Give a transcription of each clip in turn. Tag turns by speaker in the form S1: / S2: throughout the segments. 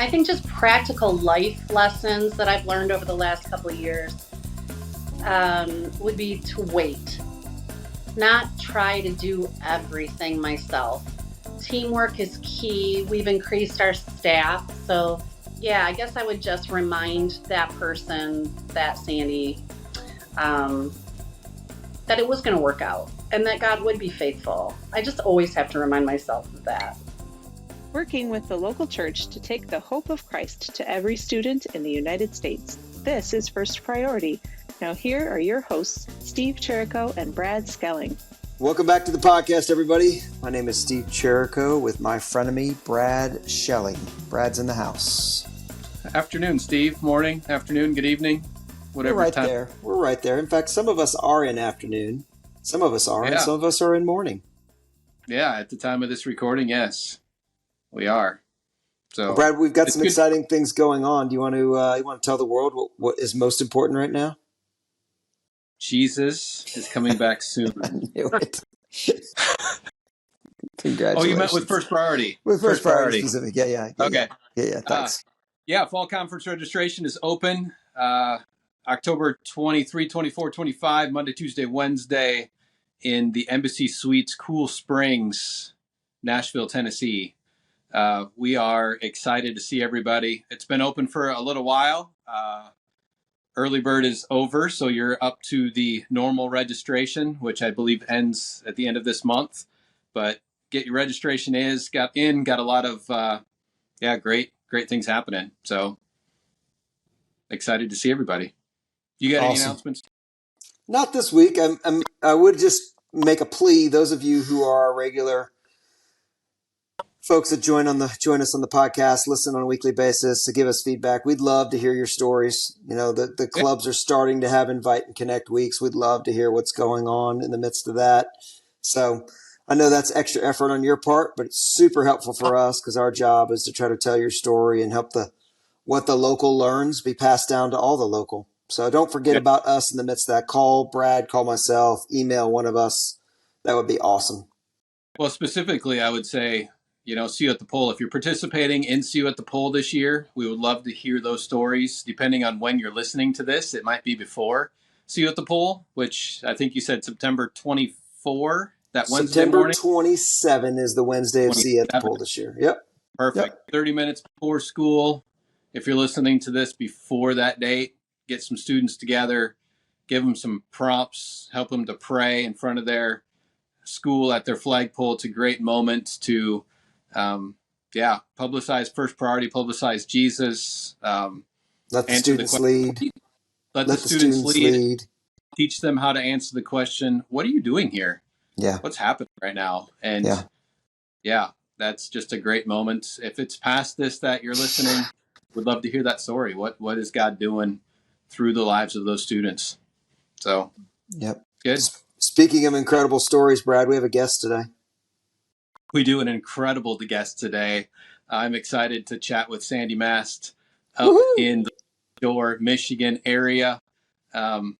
S1: I think just practical life lessons that I've learned over the last couple of years would be to wait, not try to do everything myself. Teamwork is key. We've increased our staff. So, yeah, I guess I would just remind that person, that Sandy, that it was going to work out and that God would be faithful. I just always have to remind myself of that.
S2: Working with the local church to take the hope of Christ to every student in the United States. This is First Priority. Now here are your hosts, Steve Cherrico and Brad Schelling.
S3: Welcome back to the podcast, everybody. My name is Steve Cherrico with my frenemy, Brad Schelling. Brad's in the house.
S4: Afternoon, Steve. Morning, afternoon, good evening, whatever
S3: We're right
S4: time.
S3: there. We're right there. In fact, some of us are in afternoon. Some of us are, and some of us are in morning.
S4: Yeah, at the time of this recording, yes, we are. So,
S3: well, Brad, we've got some exciting things going on. Do you want to tell the world what is most important right now?
S4: Jesus is coming back soon.
S3: I knew it. Congratulations.
S4: Oh, you meant with First Priority.
S3: With First Priority specific. Yeah.
S4: Okay.
S3: Yeah, thanks.
S4: Fall conference registration is open. October 23, 24, 25, Monday, Tuesday, Wednesday in the Embassy Suites, Cool Springs, Nashville, Tennessee. We are excited to see everybody. It's been open for a little while. Early bird is over, so you're up to the normal registration, which I believe ends at the end of this month. But get your registration got a lot of great things happening. So excited to see everybody. You got any announcements?
S3: Not this week. I would just make a plea. Those of you who are our regular folks that join us on the podcast, listen on a weekly basis, to give us feedback. We'd love to hear your stories. You know, the clubs are starting to have invite and connect weeks. We'd love to hear what's going on in the midst of that. So I know that's extra effort on your part, but it's super helpful for us because our job is to try to tell your story and help what the local learns be passed down to all the local. So don't forget about us in the midst of that. Call Brad, call myself, email one of us. That would be awesome.
S4: Well, specifically, I would say, see you at the poll. If you're participating in See You at the Poll this year, we would love to hear those stories. Depending on when you're listening to this, it might be before See You at the Poll, which I think you said September 24, that Wednesday morning.
S3: September 27 is the Wednesday of See You at the Poll this year. Yep.
S4: Perfect.
S3: Yep.
S4: 30 minutes before school. If you're listening to this before that date, get some students together, give them some prompts, help them to pray in front of their school at their flagpole. It's a great moment to publicize First Priority, publicize Jesus.
S3: Let the students lead.
S4: Let the students lead. Teach them how to answer the question, what are you doing here?
S3: Yeah.
S4: What's happening right now? And that's just a great moment. If it's past this that you're listening, we'd love to hear that story. What is God doing through the lives of those students? So, good.
S3: Speaking of incredible stories, Brad, we have a guest today.
S4: We do an incredible guest today. I'm excited to chat with Sandy Mast up in the Lakeshore, Michigan area. It's going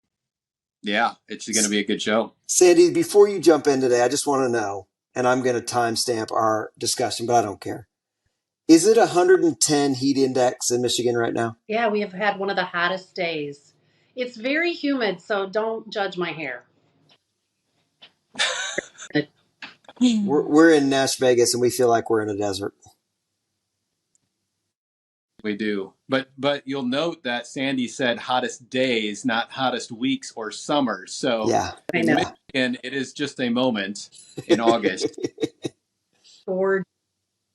S4: to be a good show.
S3: Sandy, before you jump in today, I just want to know, and I'm going to timestamp our discussion, but I don't care. Is it 110 heat index in Michigan right now?
S1: Yeah, we have had one of the hottest days. It's very humid, so don't judge my hair.
S3: We're in Nash Vegas, and we feel like we're in a desert.
S4: We do. But you'll note that Sandy said hottest days, not hottest weeks or summers. So in Michigan, it is just a moment in August.
S1: Gorgeous,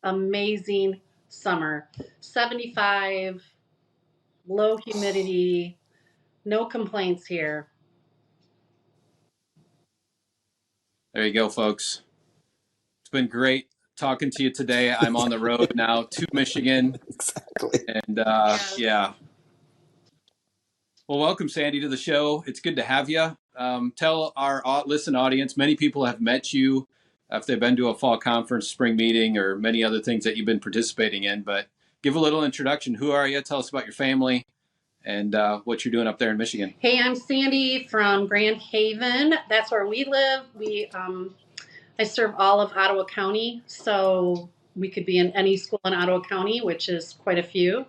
S1: amazing summer. 75, low humidity, no complaints here.
S4: There you go, folks. It's been great talking to you today. I'm on the road now to Michigan.
S3: Exactly.
S4: And well, welcome, Sandy, to the show. It's good to have you. Tell our listen audience, many people have met you if they've been to a fall conference, spring meeting, or many other things that you've been participating in. But give a little introduction. Who are you? Tell us about your family and what you're doing up there in Michigan.
S1: Hey, I'm Sandy from Grand Haven. That's where we live. I serve all of Ottawa County, so we could be in any school in Ottawa County, which is quite a few.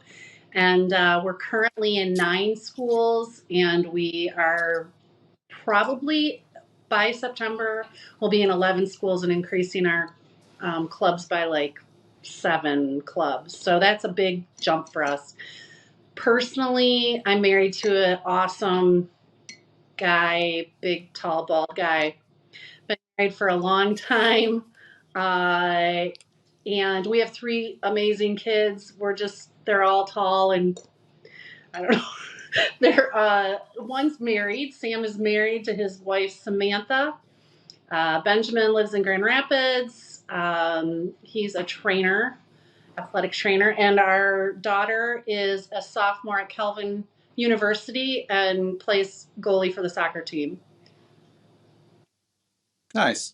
S1: And we're currently in 9 schools, and we are probably by September, we'll be in 11 schools and increasing our clubs by like 7 clubs. So that's a big jump for us. Personally, I'm married to an awesome guy, big, tall, bald guy. Been married for a long time. And we have 3 amazing kids. They're all tall and I don't know. They're one's married. Sam is married to his wife Samantha. Benjamin lives in Grand Rapids. He's a trainer, athletic trainer, and our daughter is a sophomore at Calvin University and plays goalie for the soccer team.
S4: Nice.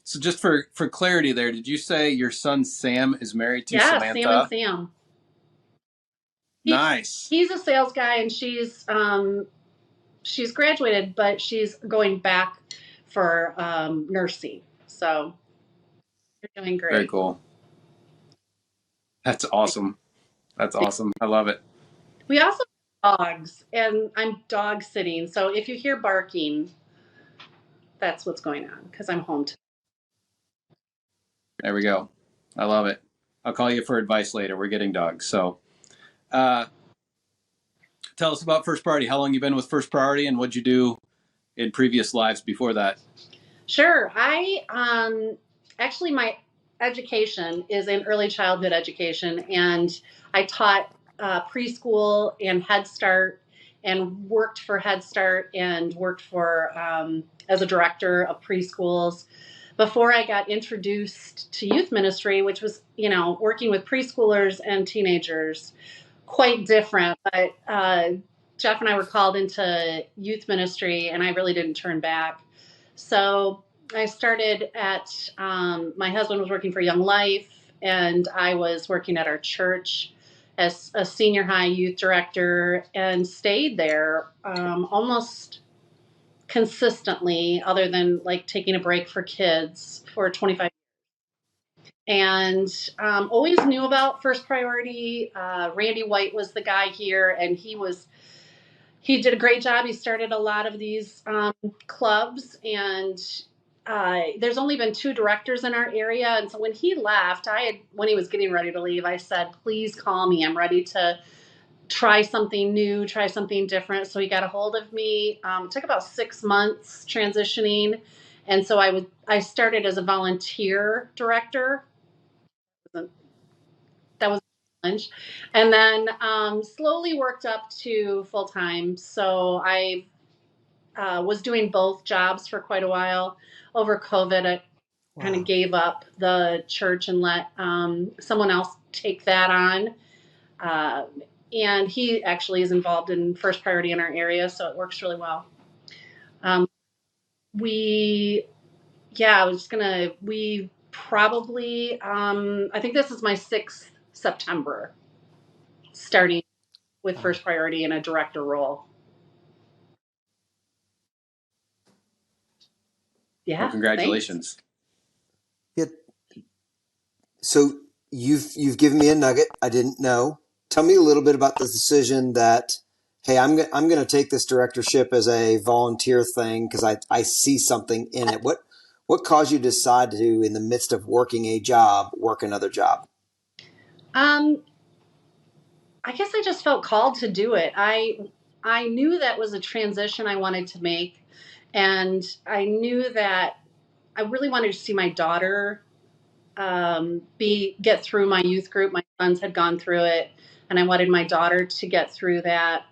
S4: So just for clarity there, did you say your son Sam is married to
S1: Yeah,
S4: Samantha?
S1: Sam and Sam.
S4: Nice.
S1: He's a sales guy, and she's graduated, but she's going back for nursing. So you're doing great.
S4: Very cool. That's awesome. That's awesome. I love it.
S1: We also have dogs, and I'm dog sitting. So if you hear barking, that's what's going on because I'm home.
S4: There we go. I love it. I'll call you for advice later. We're getting dogs. So tell us about First Priority. How long you been with First Priority, and what'd you do in previous lives before that?
S1: Sure. I actually my education is in early childhood education, and I taught preschool and Head Start, and worked for Head Start and worked for as a director of preschools before I got introduced to youth ministry, which was working with preschoolers and teenagers, quite different. But Jeff and I were called into youth ministry, and I really didn't turn back. So I started at, my husband was working for Young Life, and I was working at our church as a senior high youth director, and stayed there almost consistently, other than like taking a break for kids, for 25 years. And always knew about First Priority. Randy White was the guy here, and he did a great job. He started a lot of these clubs, and there's only been 2 directors in our area. And so when he left, when he was getting ready to leave, I said, please call me. I'm ready to try something new, try something different. So he got a hold of me. It took about 6 months transitioning. And so I started as a volunteer director. That was a challenge. And then slowly worked up to full time. So I was doing both jobs for quite a while. Over COVID, I kind of gave up the church and let someone else take that on. And he actually is involved in First Priority in our area, so it works really well. We probably, I think this is my 6th September starting with First Priority in a director role. Yeah.
S4: Well, congratulations.
S3: Yeah. So you've given me a nugget I didn't know. Tell me a little bit about the decision that, hey, I'm going to take this directorship as a volunteer thing because I see something in it. What caused you to decide to, in the midst of working a job, work another job?
S1: I guess I just felt called to do it. I knew that was a transition I wanted to make, and I knew that I really wanted to see my daughter get through my youth group. My sons had gone through it, and I wanted my daughter to get through that.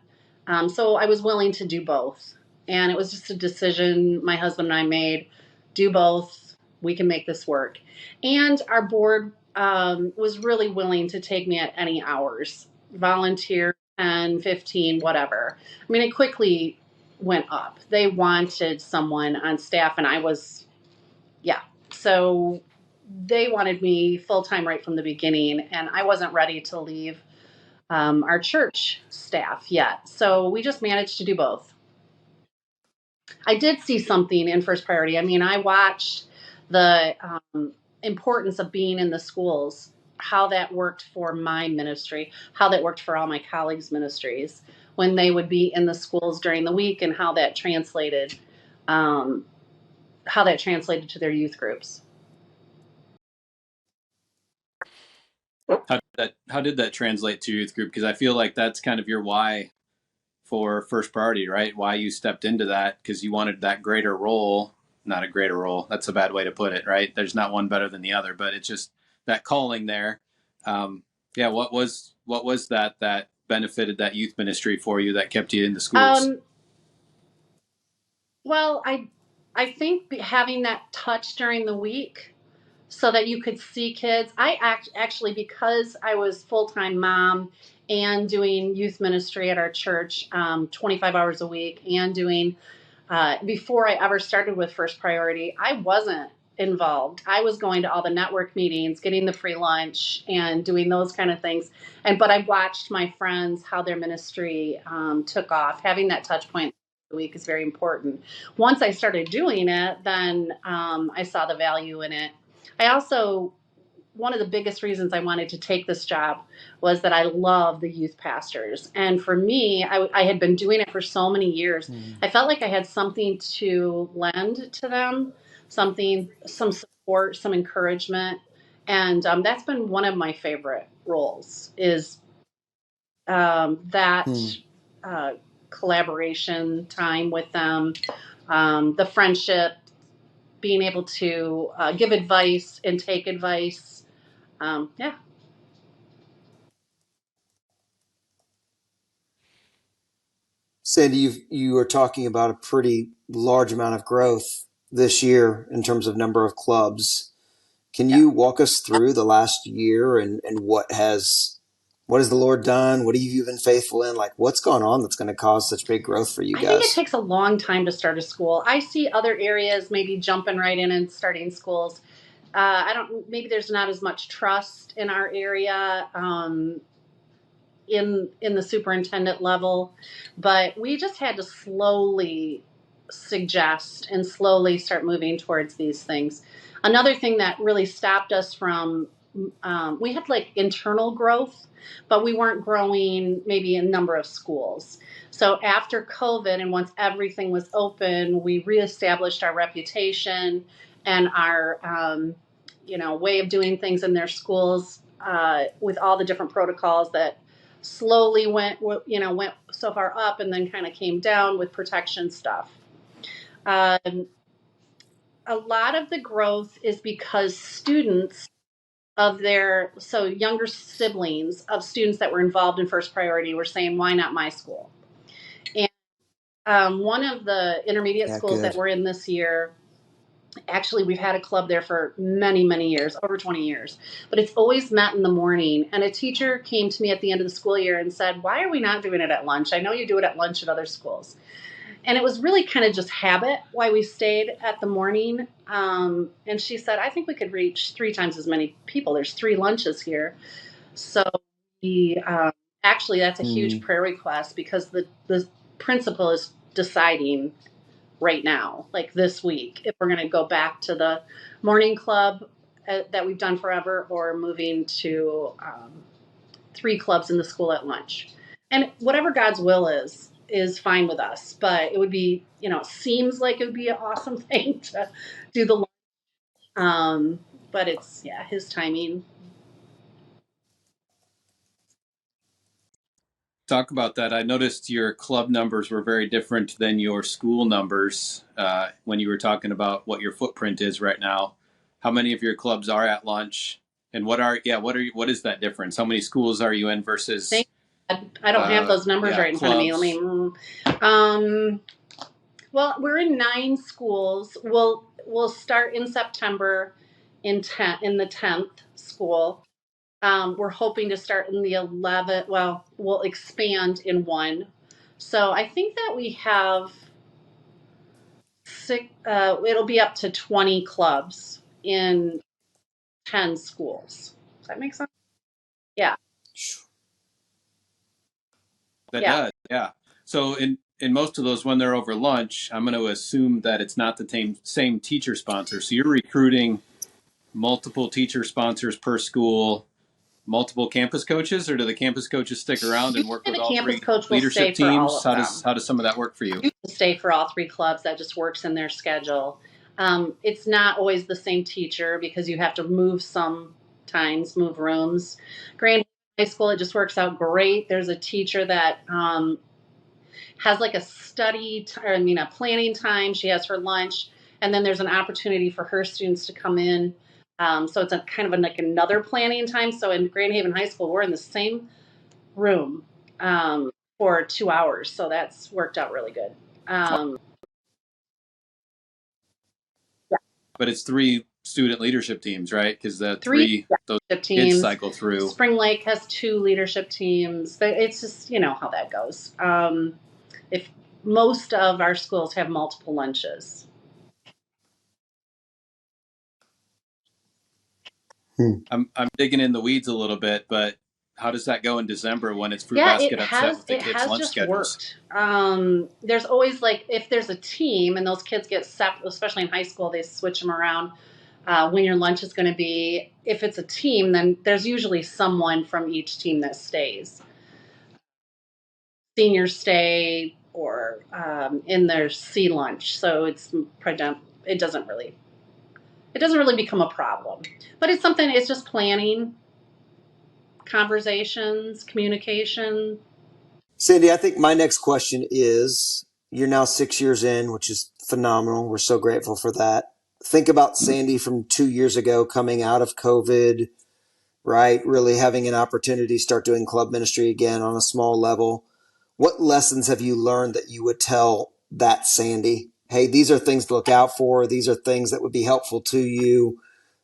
S1: So I was willing to do both, and it was just a decision my husband and I made. Do both. We can make this work. And our board was really willing to take me at any hours, volunteer, 10, 15, whatever. I mean, it quickly went up. They wanted someone on staff, and so they wanted me full-time right from the beginning, and I wasn't ready to leave our church staff yet. So we just managed to do both. I did see something in First Priority. I mean, I watched the importance of being in the schools how that worked for my ministry, how that worked for all my colleagues' ministries when they would be in the schools during the week, and um, how that translated to their youth groups.
S4: How did that translate to your youth group? Because I feel like that's kind of your why for First Priority, right? Why you stepped into that, because you wanted that greater role. Not a greater role. That's a bad way to put it, right? There's not one better than the other, but it's just that calling there. Yeah, what was that benefited that youth ministry for you, that kept you in the schools?
S1: Well, I think having that touch during the week so that you could see kids. Actually, because I was full-time mom and doing youth ministry at our church, 25 hours a week, and doing before I ever started with First Priority, I wasn't involved. I was going to all the network meetings, getting the free lunch, and doing those kind of things. But I watched my friends how their ministry took off. Having that touch point a week is very important. Once I started doing it, then I saw the value in it. I also, one of the biggest reasons I wanted to take this job was that I love the youth pastors. And for me, I had been doing it for so many years. I felt like I had something to lend to them, some support, some encouragement. And that's been one of my favorite roles is that collaboration time with them, the friendship, being able to give advice and take advice. Yeah.
S3: Sandy, you were talking about a pretty large amount of growth this year in terms of number of clubs. Can
S1: Yeah.
S3: you walk us through the last year and what has the Lord done? What have you been faithful in? Like, what's gone on that's going to cause such big growth for you
S1: I think it
S3: guys?
S1: takes a long time to start a school. I see other areas maybe jumping right in and starting schools. I don't, maybe there's not as much trust in our area. In the superintendent level, but we just had to slowly suggest and slowly start moving towards these things. Another thing that really stopped us from we had like internal growth, but we weren't growing maybe in number of schools. So after COVID and once everything was open, we reestablished our reputation and our way of doing things in their schools with all the different protocols that slowly went so far up and then kind of came down with protection stuff. Um, a lot of the growth is because students younger siblings of students that were involved in First Priority were saying, why not my school? And one of the intermediate
S3: Yeah,
S1: schools that
S3: good.
S1: we're in this year, actually, we've had a club there for many, many years, over 20 years, but it's always met in the morning. And a teacher came to me at the end of the school year and said, why are we not doing it at lunch? I know you do it at lunch at other schools. And it was really kind of just habit why we stayed at the morning. And she said, I think we could reach 3 times as many people. There's 3 lunches here. So we, actually, that's a huge prayer request because the principal is deciding right now, like this week, if we're going to go back to the morning club that we've done forever or moving to 3 clubs in the school at lunch. And whatever God's will is fine with us. But it would be, it seems like it would be an awesome thing to do the lunch. But it's, yeah, his timing.
S4: Talk about that. I noticed your club numbers were very different than your school numbers when you were talking about what your footprint is right now. How many of your clubs are at lunch, and what is that difference? How many schools are you in versus
S1: I don't have those numbers right in front of me. Let
S4: clubs?
S1: me. Well, we're in 9 schools. We'll start in September in the 10th school. We're hoping to start in the 11th. Well, we'll expand in 1. So I think that we have 6. It'll be up to 20 clubs in 10 schools. Does that make sense? Yeah.
S4: That
S1: Yeah.
S4: does, yeah. So in most of those, when they're over lunch, I'm going to assume that it's not the same teacher sponsor. So you're recruiting multiple teacher sponsors per school, multiple campus coaches, or do the campus coaches stick around and work with
S1: The
S4: all
S1: campus
S4: three
S1: coach will stay
S4: leadership
S1: for all
S4: teams?
S1: of them.
S4: How does some of that work for you?
S1: You can stay for all three clubs. That just works in their schedule. It's not always the same teacher because you have to move move rooms. Grand High School, it just works out great. There's a teacher that has like a a planning time. She has her lunch, and then there's an opportunity for her students to come in. So it's a kind of like another planning time. So in Grand Haven High School, we're in the same room for 2 hours. So that's worked out really good.
S4: But it's three student leadership teams, right? Because the
S1: Three
S4: those
S1: leadership
S4: kids
S1: teams.
S4: cycle through.
S1: Spring Lake has 2 leadership teams. It's just, you know how that goes. If most of our schools have multiple lunches.
S4: I'm digging in the weeds a little bit, but how does that go in December when it's fruit basket upset with the kids' lunch schedules?
S1: Worked. There's always if there's a team and those kids get separate, especially in high school, they switch them around. When your lunch is going to be, if it's a team, then there's usually someone from each team that stays. Seniors stay or in their C lunch, so it doesn't really become a problem. But it's something. It's just planning, conversations, communication.
S3: Sandy, I think my next question is, you're now 6 years in, which is phenomenal. We're so grateful for that. Think about Sandy from 2 years ago, coming out of COVID, right? Really having an opportunity to start doing club ministry again on a small level. What lessons have you learned that you would tell that Sandy? Hey, these are things to look out for. These are things that would be helpful to you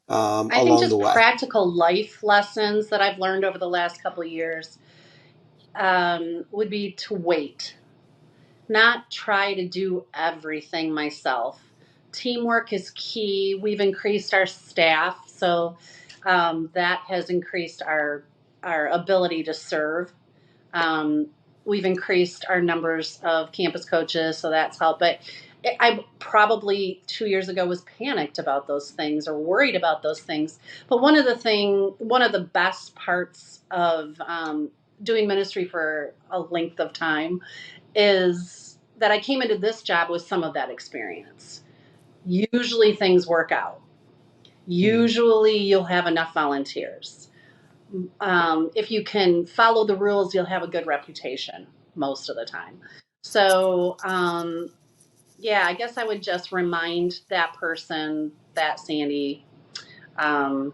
S1: I think just practical life lessons that I've learned over the last couple of years would be to wait, not try to do everything myself. Teamwork is key. We've increased our staff, so that has increased our ability to serve. We've increased our numbers of campus coaches, so that's helped. But I probably 2 years ago was panicked about those things or worried about those things. But one of the best parts of doing ministry for a length of time is that I came into this job with some of that experience. Usually things work out. Usually you'll have enough volunteers. If you can follow the rules, you'll have a good reputation most of the time. So, I guess I would just remind that person, that Sandy, that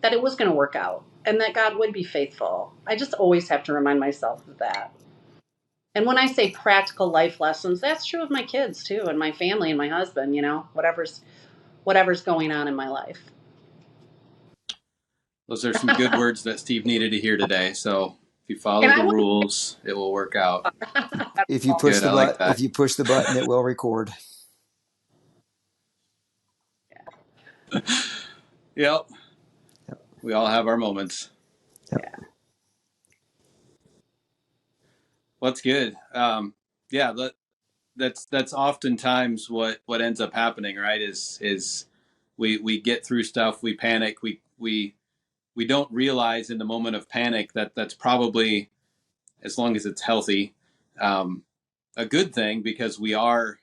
S1: it was going to work out and that God would be faithful. I just always have to remind myself of that. And when I say practical life lessons, that's true of my kids too, and my family and my husband, whatever's going on in my life.
S4: Those are some good words that Steve needed to hear today. So if you follow the rules, it will work out.
S3: If you push the button, it will record.
S4: Yep. We all have our moments.
S3: Yep.
S1: Yeah.
S4: Well, that's good. That's oftentimes what ends up happening, right? Is we get through stuff, we panic, we don't realize in the moment of panic that that's probably, as long as it's healthy, a good thing, because we are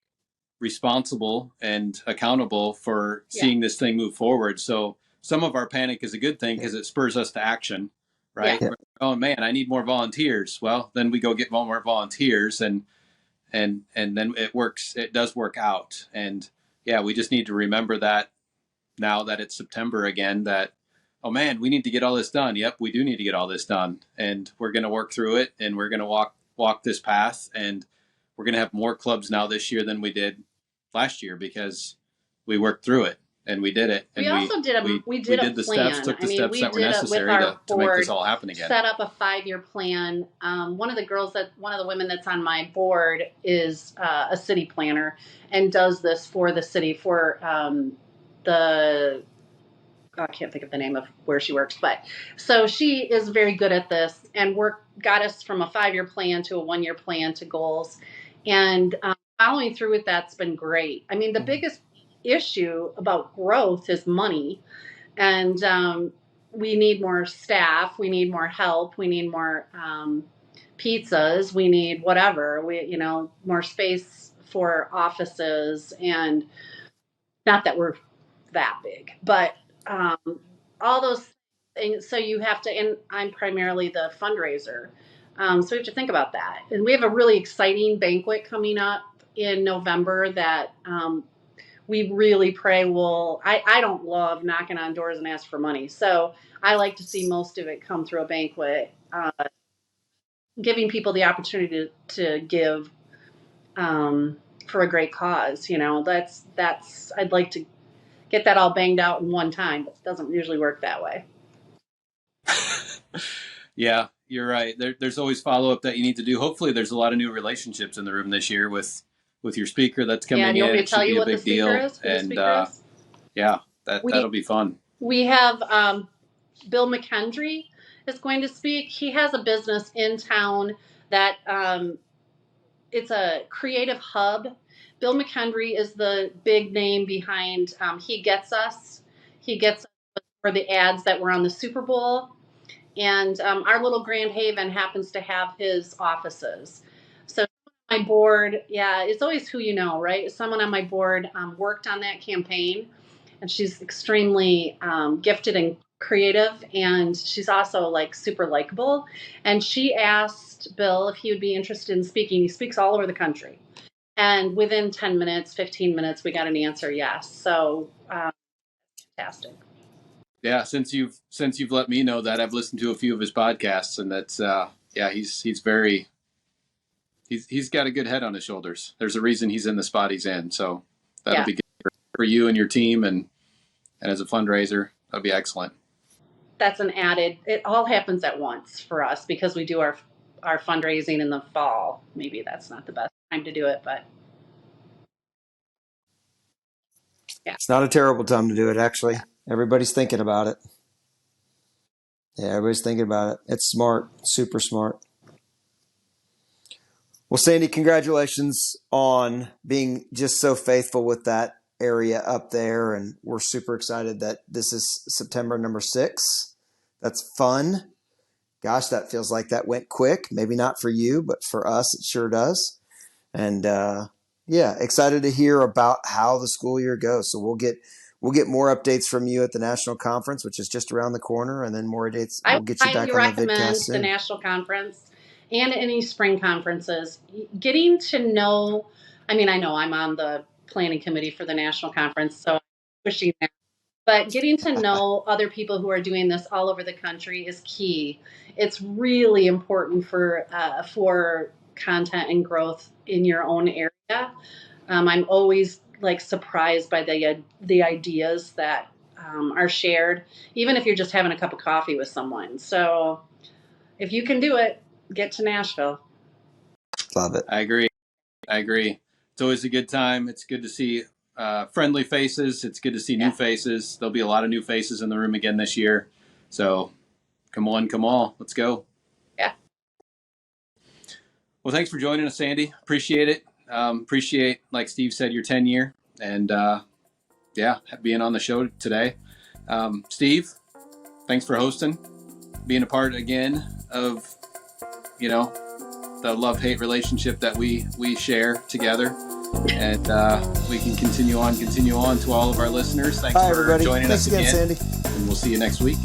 S4: responsible and accountable for seeing this thing move forward. So some of our panic is a good thing because it spurs us to action, right?
S3: Yeah.
S4: Oh man, I need more volunteers. Well, then we go get more volunteers, and then it works. It does work out. And we just need to remember that now that it's September again, that, oh man, we need to get all this done. Yep, we do need to get all this done, and we're going to work through it, and we're going to walk this path, and we're going to have more clubs now this year than we did last year because we worked through it and we did it. And
S1: we did the
S4: steps, took the steps that were necessary to make this all happen again.
S1: Set up a 5-year plan. One of the women that's on my board is a city planner and does this for the city for I can't think of the name of where she works, but so she is very good at this and got us from a 5-year plan to a 1-year plan to goals, and following through with that's been great. I mean, the biggest issue about growth is money, and we need more staff, we need more help, we need more pizzas, we need whatever, more space for offices, and not that we're that big, but um, all those things. So you have to, and I'm primarily the fundraiser. So we have to think about that. And we have a really exciting banquet coming up in November that we really pray I don't love knocking on doors and ask for money. So I like to see most of it come through a banquet, giving people the opportunity to give for a great cause. I'd like to get that all banged out in one time, but it doesn't usually work that way.
S4: Yeah, you're right. There's always follow-up that you need to do. Hopefully there's a lot of new relationships in the room this year with your speaker that's coming in.
S1: Do you want me to tell you what the
S4: speaker
S1: is?
S4: And yeah, that'll be fun.
S1: We have Bill McKendry is going to speak. He has a business in town that it's a creative hub. Bill McKendry is the big name behind He Gets Us. He Gets Us for the ads that were on the Super Bowl. And our little Grand Haven happens to have his offices. So my board, it's always who you know, right? Someone on my board worked on that campaign, and she's extremely gifted and creative, and she's also like super likable. And she asked Bill if he would be interested in speaking. He speaks all over the country. And within 10 minutes, 15 minutes, we got an answer yes. So fantastic.
S4: Yeah, since you've let me know that, I've listened to a few of his podcasts, and that's he's got a good head on his shoulders. There's a reason he's in the spot he's in. So that'll be good for you and your team, and as a fundraiser, that'll be excellent.
S1: That's an added. It all happens at once for us because we do our fundraising in the fall. Maybe that's not the best time to do it, but yeah,
S3: it's not a terrible time to do it. Actually, everybody's thinking about it. Yeah, everybody's thinking about it. It's smart, super smart. Well, Sandy, congratulations on being just so faithful with that area up there. And we're super excited that this is September number 6. That's fun. Gosh, that feels like that went quick. Maybe not for you, but for us, it sure does. And excited to hear about how the school year goes. So we'll get more updates from you at the national conference, which is just around the corner, and then more dates. We'll get you back on the vidcast soon.
S1: The national conference and any spring conferences, getting to know. I mean, I know I'm on the planning committee for the national conference, so I'm pushing that. But getting to know other people who are doing this all over the country is key. It's really important for content and growth in your own area. I'm always surprised by the ideas that are shared, even if you're just having a cup of coffee with someone. So if you can do it, get to Nashville.
S3: Love it.
S4: I agree. It's always a good time. It's good to see friendly faces. It's good to see new faces. There'll be a lot of new faces in the room again this year. So come on, come all. Let's go.
S1: Yeah.
S4: Well, thanks for joining us, Sandy. Appreciate it. Appreciate, like Steve said, your tenure and being on the show today. Steve, thanks for hosting, being a part again of, the love-hate relationship that we share together. And we can continue on to all of our listeners. Thanks for
S3: everybody.
S4: joining us again.
S3: Thanks again, Sandy.
S4: And we'll see you next week.